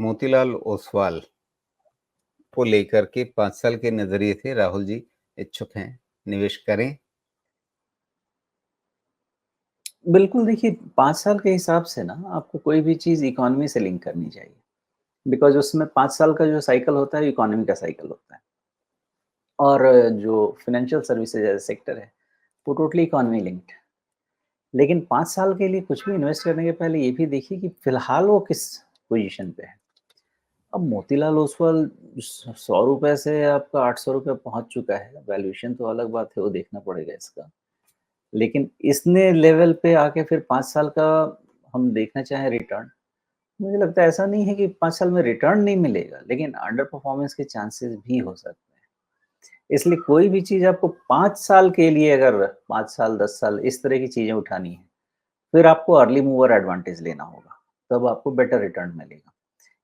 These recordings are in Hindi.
मोतीलाल ओसवाल को लेकर के 5 साल के नज़रिए से राहुल जी इच्छुक हैं, निवेश करें? बिल्कुल देखिए 5 साल के हिसाब से ना आपको कोई भी चीज़ इकोनॉमी से लिंक करनी चाहिए। बिकॉज़ उसमें 5 साल का जो साइकिल होता है इकोनॉमी का साइकिल होता है। और जो फाइनेंशियल सर्विसेज़ एज़ सेक्टर है, वो टोटली इकोनॉमी लिंक्ड है। लेकिन 5 साल के लिए कुछ भी इन्वेस्ट करने के पहले ये भी देखिए कि फ़िलहाल वो किस पोज़ीशन पे है। अब मोतीलाल ओसवाल ₹100 से आपका ₹800 पहुँच चुका है, वैल्यूएशन तो अलग बात है, वो देखना पड़ेगा इसका। लेकिन इसने लेवल पे आके फिर 5 साल का हम देखना चाहें रिटर्न, मुझे लगता है ऐसा नहीं है कि 5 साल में रिटर्न नहीं मिलेगा, लेकिन अंडर परफॉर्मेंस के चांसेस भी हो सकते हैं। इसलिए कोई भी चीज़ आपको 5 साल के लिए अगर 5 साल, 10 साल इस तरह की चीज़ें उठानी है, फिर आपको अर्ली मूवर एडवांटेज लेना होगा, तब आपको बेटर रिटर्न मिलेगा।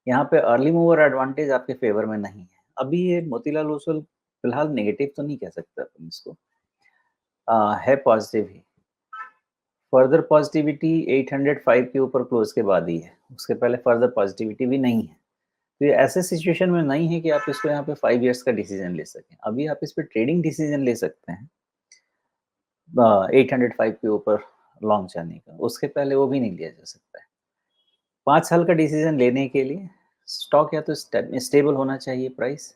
यहाँ पे अर्ली मूवर एडवांटेज आपके फ़ेवर में नहीं है। अभी ये मोतीलाल ओसवाल फिलहाल नेगेटिव तो नहीं कह सकते अपन इसको, है पॉज़िटिव ही। फर्दर पॉज़िटिविटी 805 के ऊपर क्लोज़ के बाद ही है, उसके पहले फर्दर पॉज़िटिविटी भी नहीं है। तो ये ऐसे सिचुएशन में नहीं है कि आप इसको यहाँ पे 5 इयर्स का डिसीज़न ले सकें। अभी आप इस पे ट्रेडिंग डिसीज़न ले सकते हैं 805 के ऊपर लॉन्ग जाने का, उसके पहले वो भी नहीं लिया जा सकता है। 5 साल का डिसीज़न लेने के लिए स्टॉक या तो स्टेबल होना चाहिए प्राइस,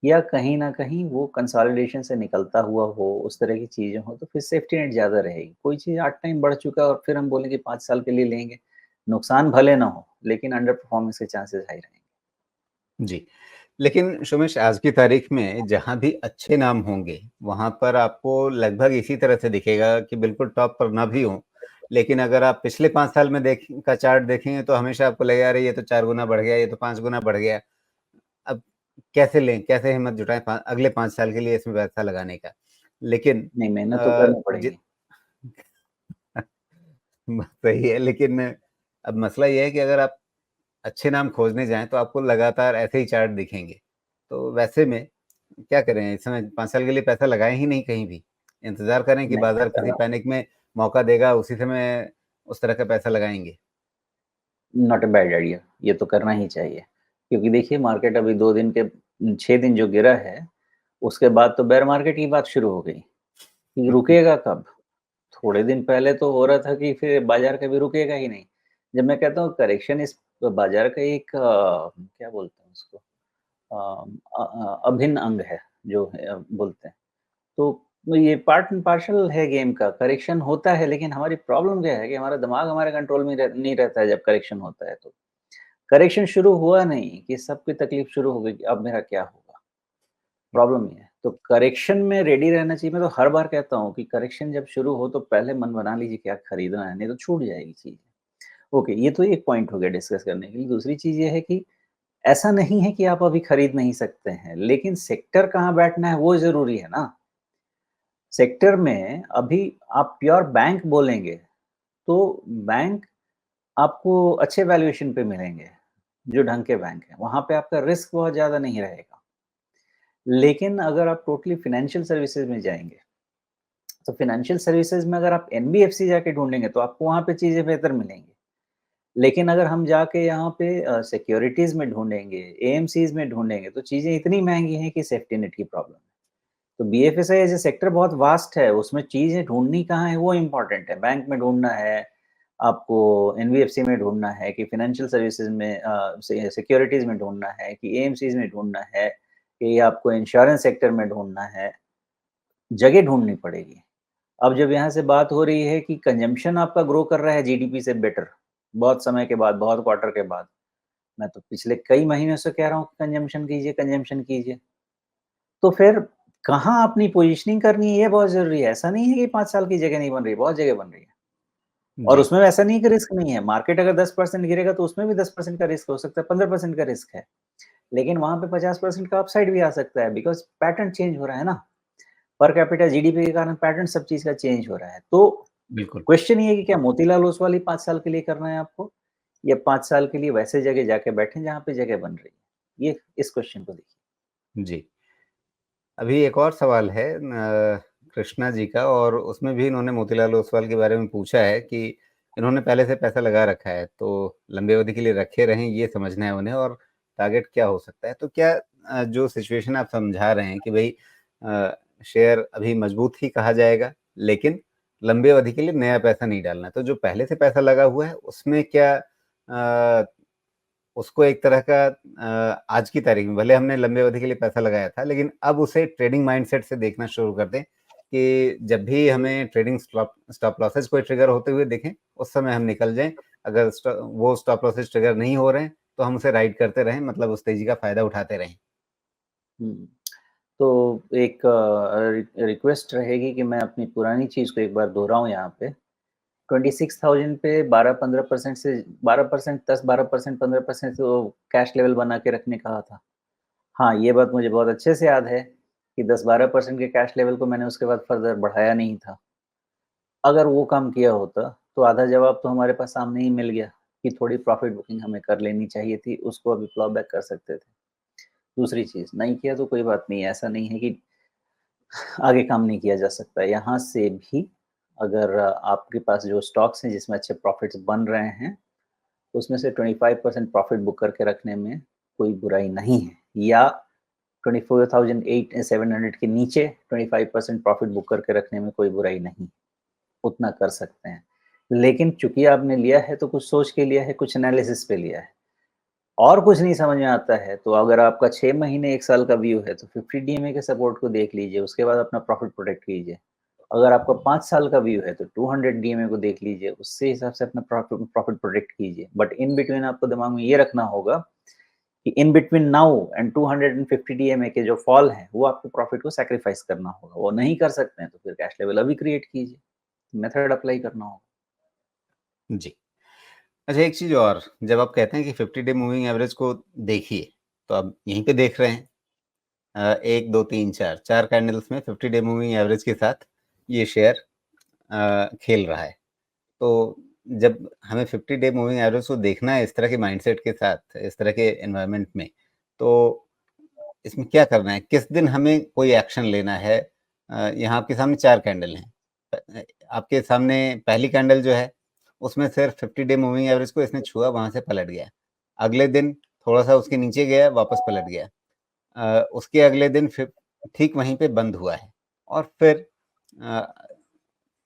या कहीं न कहीं वो कंसोलिडेशन से निकलता हुआ हो, उस तरह की चीज़ें हो, तो फिर सेफ्टी नेट ज़्यादा रहेगी। कोई चीज़ 8 टाइम बढ़ चुका है और फिर हम बोलेंगे 5 साल के लिए लेंगे, नुकसान भले ना हो, लेकिन अंडर परफॉर्मेंस के चांसेस हाई रहेंगे। जी। लेकिन शोमेश, आज की तारीख में जहाँ भी अच्छे नाम होंगे, वहाँ पर आपको लगभग इसी तरह से दिखेगा कि बिल्कुल टॉप पर ना भी हों, लेकिन अगर आप पिछले 5 साल में का चार्ट देखेंगे तो हमेशा आपको लगेगा अरे ये तो 4 गुना बढ़ गया, ये तो 5 गुना बढ़ गया। अब कैसे लें, कैसे हिम्मत जुटाएँ अगले 5 साल के लिए इसमें पैसा लगाने का? लेकिन नहीं, मेहनत तो अ, करनी जि पड़ेगी। बात सही है, लेकिन अब मसला ये है कि अगर आप अच्छे नाम खोजने जाएँ तो आपको लगातार ऐसे ही चार्ट दिखेंगे। तो वैसे में क्या करें? इस समय 5 साल के लिए पैसा लगाएँ ही नहीं कहीं भी? इंतज़ार करें कि नहीं, बाज़ार ऐसा किसी पैनिक में मौका देगा, उसी समय उस तरह का पैसा लगाएँगे? नॉट अ बैड आइडिया, ये तो करना ही चाहिए। क्योंकि देखिए मार्केट अभी 2 दिन के 6 दिन जो गिरा है, उसके बाद तो बेयर मार्केट की बात शुरू हो गई, कि रुकेगा कब? थोड़े दिन पहले तो हो रहा था कि फिर बाज़ार कभी रुकेगा ही नहीं। जब मैं कहता हूँ करेक्शन इस बाज़ार का एक क्या बोलते हैं उसको, अभिन्न अंग है, जो बोलते हैं। तो ये पार्ट एंड पार्सल है गेम का, करेक्शन होता है, लेकिन हमारी प्रॉब्लम क्या है कि हमारा दिमाग हमारे कंट्रोल में नहीं रहता है जब करेक्शन होता है तो। करेक्शन शुरू हुआ नहीं कि सबकी तकलीफ शुरू हो गई कि अब मेरा क्या होगा? प्रॉब्लम ये है। तो करेक्शन में रेडी रहना चाहिए। मैं तो हर बार कहता हूँ कि करेक्शन जब शुरू हो तो पहले मन बना लीजिए क्या खरीदना है, नहीं तो छूट जाएगी चीज़। ओके, ये तो एक पॉइंट हो गया डिस्कस करने के लिए। दूसरी चीज़ ये है कि ऐसा नहीं है कि आप अभी खरीद नहीं सकते हैं, लेकिन सेक्टर कहाँ बैठना है वो ज़रूरी है ना। सेक्टर में अभी आप प्योर बैंक बोलेंगे, तो बैंक आपको अच्छे वैल्यूएशन पे मिलेंगे, जो ढंग के बैंक हैं। वहाँ पे आपका रिस्क बहुत ज़्यादा नहीं रहेगा। लेकिन अगर आप टोटली फाइनेंशियल सर्विसेज़ में जाएँगे, तो फाइनेंशियल सर्विसेज़ में अगर आप एनबीएफसी जाके ढूँढेंगे, तो आपको वहाँ पे चीज़ें बेहतर मिलेंगी। लेकिन अगर हम जाके यहाँ पे सिक्योरिटीज़ में ढूँढेंगे, एएमसीज़ में ढूँढेंगे, तो चीज़ें इतनी महँगी हैं कि सेफ्टी नेट की प्रॉब्लम है। तो बीएफएसआई एज़ अ सेक्टर बहुत वास्ट है, उसमें चीज़ें ढूँढनी कहाँ है वो इम्पोर्टेंट है। बैंक में ढूँढना है, आपको एनबीएफसी में ढूँढना है कि फाइनेंशियल सर्विसेज़ में सिक्योरिटीज़ में ढूँढना है कि एएमसीज़ में ढूँढना है कि आपको इंश्योरेंस सेक्टर में ढूँढना है, जगह ढूँढनी पड़ेगी। अब जब यहाँ से बात हो रही है कि कंजम्पशन आपका ग्रो कर रहा है जीडीपी से बेटर, बहुत समय के बाद, बहुत क्वार्टर के बाद, मैं तो पिछले कई महीनों से कह रहा हूँ कि कंजम्पशन कीजिए, कंजम्पशन कीजिए। तो फिर कहाँ अपनी पोज़ीशनिंग करनी है ये बहुत ज़रूरी है। ऐसा नहीं है कि 5 साल की जगह नहीं बन रही है, बहुत जगह बन रही है। और जी। उसमें ऐसा नहीं है कि रिस्क नहीं है, मार्केट अगर 10% गिरेगा तो उसमें भी 10% का रिस्क हो सकता है, 15% का रिस्क है। लेकिन वहाँ पे 50% का अपसाइड भी आ सकता है बिकॉज़ पैटर्न चेंज हो रहा है ना। पर कैपिटा जीडीपी के कारण पैटर्न सब चीज़ का चेंज हो रहा है। तो बिल्कुल। क्वेश्चन ये है कि क्या मोतीलाल ओसवाल ही 5 साल के लिए करना है आपको? या 5 साल के लिए वैसे जगह जाके बैठें जहाँ पे जगह बन रही है? ये इस क्वेश्चन को देखिए। जी। अभी एक और सवाल है कृष्णा जी का, और उसमें भी इन्होंने मोतीलाल ओसवाल के बारे में पूछा है कि इन्होंने पहले से पैसा लगा रखा है, तो लंबी अवधि के लिए रखे रहें, ये समझना है उन्हें, और टारगेट क्या हो सकता है। तो क्या जो सिचुएशन आप समझा रहे हैं कि भई शेयर अभी मजबूत ही कहा जाएगा, लेकिन लंबी अवधि के लिए नया पैसा नहीं डालना है। तो जो पहले से पैसा लगा हुआ है, उसमें क्या उसको एक तरह का आज की तारीख में भले हमने लंबी अवधि के लिए पैसा लगाया था, लेकिन अब उसे ट्रेडिंग माइंडसेट से देखना शुरू कर दें कि जब भी हमें ट्रेडिंग स्टॉप लॉसेस कोई ट्रिगर होते हुए दिखें, उस समय हम निकल जाएँ। अगर वो स्टॉप लॉसेस ट्रिगर नहीं हो रहे हैं, तो हम उसे राइड करते रहें, मतलब उस तेज़ी का फ़ायदा उठाते रहें। हुँ। तो एक रिक्वेस्ट रहेगी कि मैं अपनी पुरानी चीज़ को एक बार दोहराऊँ यहाँ पे। 26,000 पे 12-15% से 12% 10-12% 15% तो कैश लेवल बना के रखने कहा था। हाँ, ये बात मुझे बहुत अच्छे से याद है कि 10-12% के कैश लेवल को मैंने उसके बाद फर्दर बढ़ाया नहीं था। अगर वो काम किया होता, तो आधा जवाब तो हमारे पास सामने ही मिल गया कि थोड़ी प्रॉफ़िट बुकिंग हमें कर लेनी चाहिए थी, उसको अभी क्लॉ बैक कर सकते थे। दूसरी चीज़, नहीं किया तो कोई बात नहीं है, ऐसा नहीं है कि आगे काम नहीं किया जा सकता। यहाँ से भी अगर आपके पास जो स्टॉक्स हैं जिसमें अच्छे प्रॉफ़िट्स बन रहे हैं, उसमें से 25% प्रॉफ़िट बुक करके रखने में कोई बुराई नहीं है, या 24,700 के नीचे 25% प्रॉफ़िट बुक करके रखने में कोई बुराई नहीं, उतना कर सकते हैं। लेकिन चूँकि आपने लिया है तो कुछ सोच के लिया है, कुछ एनालिसिस पे लिया है। और कुछ नहीं समझ में आता है, तो अगर आपका 6 महीने 1 साल का व्यू है, तो 50 डीएमए के सपोर्ट को देख लीजिए, उसके बाद अपना प्रॉफ़िट प्रोटेक्ट कीजिए। अगर आपका 5 साल का व्यू है, तो 200 डीएमए को देख लीजिए, उससे हिसाब से अपना प्रॉफ़िट प्रोटेक्ट कीजिए। बट इन बिटवीन आपको दिमाग में ये रखना होगा कि in between now and 250 DMA के जो फॉल हैं, वो आपको प्रॉफ़िट को सैक्रिफ़ाइस करना होगा। वो नहीं कर सकते हैं, तो फिर कैश लेवल अभी क्रिएट कीजिए। मेथड अप्लाई करना होगा। जी। अच्छा, एक चीज़ और, जब आप कहते हैं कि 50 डे मूविंग एवरेज को देखिए, तो आप यहीं पे देख रहे हैं 1, 2, 3, 4 कैंडल्स में 50 डे मूविंग एवरेज के साथ ये शेयर खेल रहा है। तो जब हमें 50 डे मूविंग एवरेज को देखना है इस तरह के माइंडसेट के साथ, इस तरह के एनवायरनमेंट में, तो इसमें क्या करना है? किस दिन हमें कोई एक्शन लेना है? यहाँ आपके सामने 4 कैंडल हैं। आपके सामने पहली कैंडल जो है, उसमें सिर्फ 50 डे मूविंग एवरेज को इसने छुआ, वहाँ से पलट गया। अगले दिन थोड़ा-सा उसके नीचे गया, वापस पलट गया। उसके अगले दिन फिर ठीक वहीं पे बंद हुआ है, और फिर अ,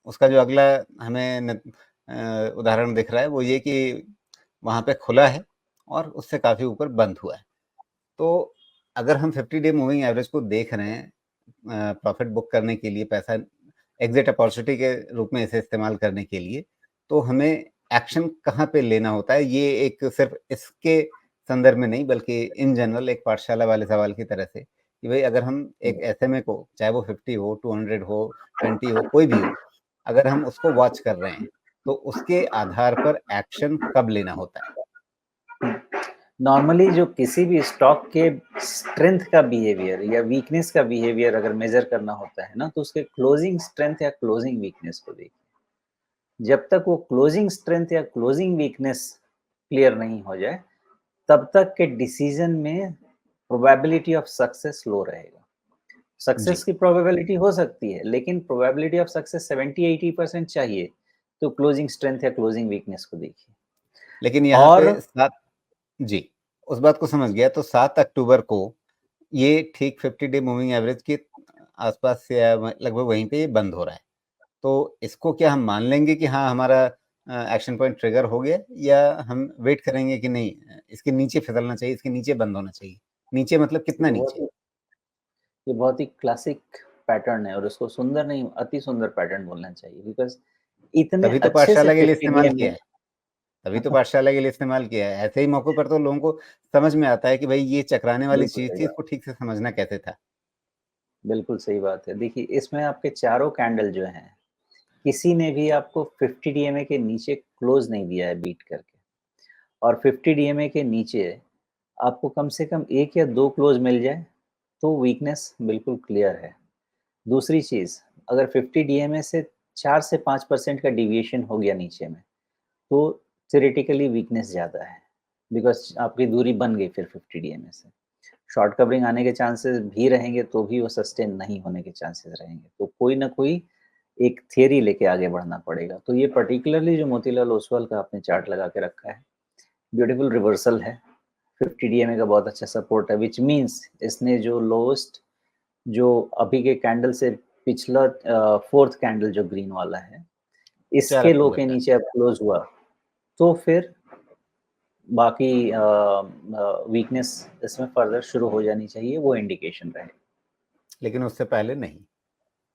उसका जो अगला हमें उदाहरण दिख रहा है, वो ये कि वहाँ पे खुला है और उससे काफ़ी ऊपर बंद हुआ है। तो अगर हम 50 डे मूविंग एवरेज को देख रहे हैं प्रॉफ़िट बुक करने के लिए, पैसा एग्ज़िट अपॉर्च्युनिटी के रूप में इसे इस्तेमाल करने के लिए, तो हमें एक्शन कहाँ पे लेना होता है? ये एक सिर्फ़ इसके संदर्भ में नहीं, बल्कि इन जनरल एक पाठशाला वाले सवाल की तरह से, कि भई अगर हम एक एसएमए को, चाहे वो 50 हो, 200 हो, 20 हो, कोई भी हो, अगर हम उसको वॉच कर रहे हैं, तो उसके आधार पर एक्शन कब लेना होता है? नॉर्मली जो किसी भी स्टॉक के स्ट्रेंथ का बिहेवियर या वीकनेस का बिहेवियर अगर मेजर करना होता है ना, तो उसके क्लोजिंग स्ट्रेंथ या क्लोजिंग वीकनेस को देखिए। जब तक वो क्लोजिंग स्ट्रेंथ या क्लोजिंग वीकनेस क्लियर नहीं हो जाए, तब तक के डिसीजन में प्रोबेबिलिटी ऑफ सक्सेस लो रहेगा। जी, सक्सेस की प्रोबेबिलिटी हो सकती है, लेकिन प्रोबेबिलिटी ऑफ सक्सेस 70-80% चाहिए, तो क्लोजिंग स्ट्रेंथ या क्लोजिंग वीकनेस को देखिए। लेकिन यहाँ और पे 7 जी, उस बात को समझ गया। तो 7 अक्टूबर को ये ठीक 50 डे मूविंग एवरेज के आस-पास से लगभग वहीं पे ये बंद हो रहा है। तो इसको क्या हम मान लेंगे कि हाँ, हमारा एक्शन पॉइंट ट्रिगर हो गया, या हम वेट करेंगे कि नहीं, इसके नीचे फिसलना चाहिए, इसके नीचे बंद होना चाहिए? नीचे मतलब कितना ये बहुत नीचे? ही ये बहुत ही क्लासिक पैटर्न है और उसको सुंदर नहीं, अति सुंदर पैटर्न बोलना चाहिए, बिकॉज़ इतने तभी तो अच्छे से पाठशाला के लिए 50 इस्तेमाल डीएम किया में है। तभी तो पाठशाला के लिए इस्तेमाल किया है। ऐसे ही मौकों पर तो लोगों को समझ में आता है कि भई ये चकराने वाली बिल्कुल चीज़ सही थी, बात इसको ठीक से समझना कैसे था? बिल्कुल सही बात है। देखिए, इसमें आपके चारों कैंडल जो हैं, किसी ने भी आपको 50 डीएमए के नीचे क्लोज़ नहीं दिया है बीट करके, और 50 डीएमए के नीचे आपको कम से कम 1 या 2 क्लोज़ मिल जाए, तो वीकनेस बिल्कुल क्लियर है। दूसरी चीज़, अगर 50 डीएमए से 4 से 5% का डेविएशन हो गया नीचे में, तो थ्योरेटिकली वीकनेस ज़्यादा है, बिकॉज़ आपकी दूरी बन गई फिर 50 डीएमए से। शॉर्ट कवरिंग आने के चांसेस भी रहेंगे, तो भी वो सस्टेन नहीं होने के चांसेस रहेंगे। तो कोई ना कोई एक थियरी लेके आगे बढ़ना पड़ेगा। तो ये पर्टिकुलरली जो मोतीलाल ओसवाल का आपने चार्ट लगा के रखा है, ब्यूटीफुल रिवर्सल है। 50 डीएमए का बहुत अच्छा सपोर्ट है, व्हिच मीन्स इसने जो लोएस्ट जो अभी के कैंडल से पिछला 4th कैंडल जो ग्रीन वाला है, चारा इसके लो क्लोजर के का। नीचे अब क्लोज़ हुआ, तो फिर बाकी वीकनेस इसमें फर्दर शुरू हो जानी चाहिए, वो इंडिकेशन रहे। लेकिन उससे पहले नहीं।